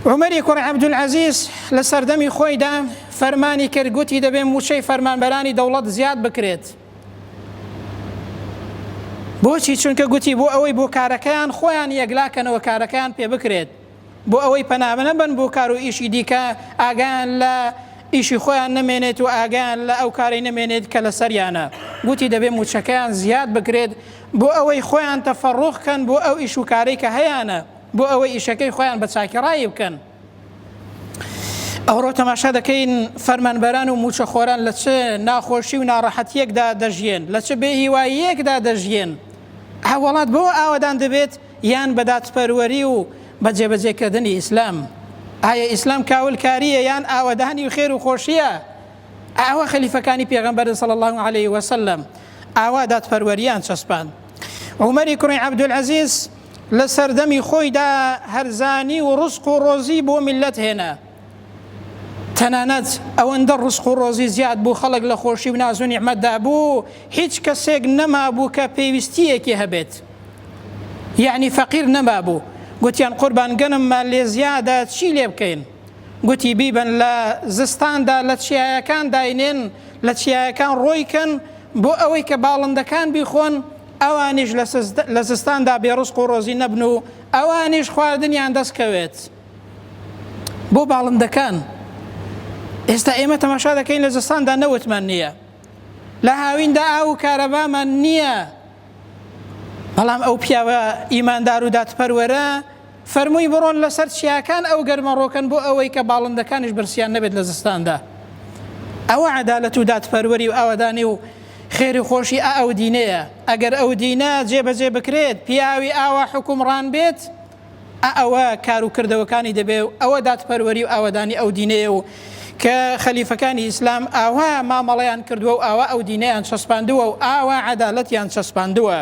عومەری کوڕی عەبدولعەزیز لە سەردەمی خۆیدا فەرمانی کرد، گوتی دەبێ موچەی فەرمانبەرانی دەوڵەت زیاد بکرێت. بۆچی؟ چونکە گوتی بۆ ئەوەی بۆ کارەکەیان خۆیان یەکلاکەنەوە کارەکەیان پێ بکرێت، بۆ ئەوەی پەنابە بن بۆ کار و ئیشی دیکە، ئاگیان لە ئیشی خۆیان نەمێنێت و ئاگیان لە ئەو کارەی نەمێنێت کە لە سەریانە. گوتی دەبێ موچەکەیان زیاد بکرێت بۆ ئەوەی خۆیان تەفەڕوخکەن بۆ ئەو ئیش و کارەی کە هەیەە، بۆ ئەوەی ئیشەکەی خۆیان بە چاکیڕایی بکەن. ئەوڕۆ تەماشا دەکەین فەرمانبەران و موچەخۆران لە چه ناخۆشی و ناڕەحەتیەکدا دەژیێن، لە چه بێهیواییەکدا دەژیێن. وڵات بۆ ئاوادان دەبێت یان بە دادپەروەری و بە جێبەجێکردنی ئیسلام. ئایا ئیسلام کاولکاریە یان ئاوادانی و خێر و خۆشیە؟ ئاوا خەلیفەکانی پێغەمبەر صلی الله علیه وسلم ئاوا دادپەروەریان چەسپان. عومەری کوڕی عەبدولعەزیز لە سەردەمی خۆیدا هەرزانی و ڕزق و ڕۆزی بۆ میلەت هێنا. تەنانەت ئەوەندە ڕزق و ڕۆزی زیاد بوو، خەڵک لە خۆشی و ناز و نیعمەتدا بوو، هیچ کەسێک نەمابوو کە پێویستیەکی هەبێت، یعنی فەقیر نەمابوو. گوتیان قوربان گەنممان لێ زیادە، چی لێ بکەین؟ گوتی بیبن لە زستاندا لە چیایەکان داینێن، لە چیایەکان ڕۆیکەن بۆ ئەوەی کە باڵندەکان بیخۆن، ئەوانیش لە زستاندا بێڕزق و ڕۆزی نەبن و ئەوانیش خواردنیان دەستکەوێت. بۆ باڵندەکان ئێستا ئێمە تەماشا دەکەین لە زستاندا نەوتمان نییە، لە هاویندا ئاو و کارەبامان نییە، بەڵام ئەو پیاوە ئیماندار و دادپەروەرە فەرمووی بڕۆن لەسەر چیاکان ئەو گەرمە ڕۆکەن بۆ ئەوەی کە باڵندەکانیش برسیان نەبێت لە زستاندا. ئەوە عەدالەت و دادپەروەری و ئاوادانی و خێری خۆشی ئەو دینەیە. ئەگەر ئەو دینە جێبەجێ بکرێت، پیاوی ئاوا حکومڕان بێت، ئەوە کار و کردەوەکانی دەبێ و ئەوە دادپەروەری و ئاوادانی ئەو دینەیە و کە خەلیفەکانی ئیسلام ئاوا مامەڵەیان کردووە و ئاوا ئەو دینەیان چەسپاندووە و ئاوا عەدالەتیان چەسپاندووە.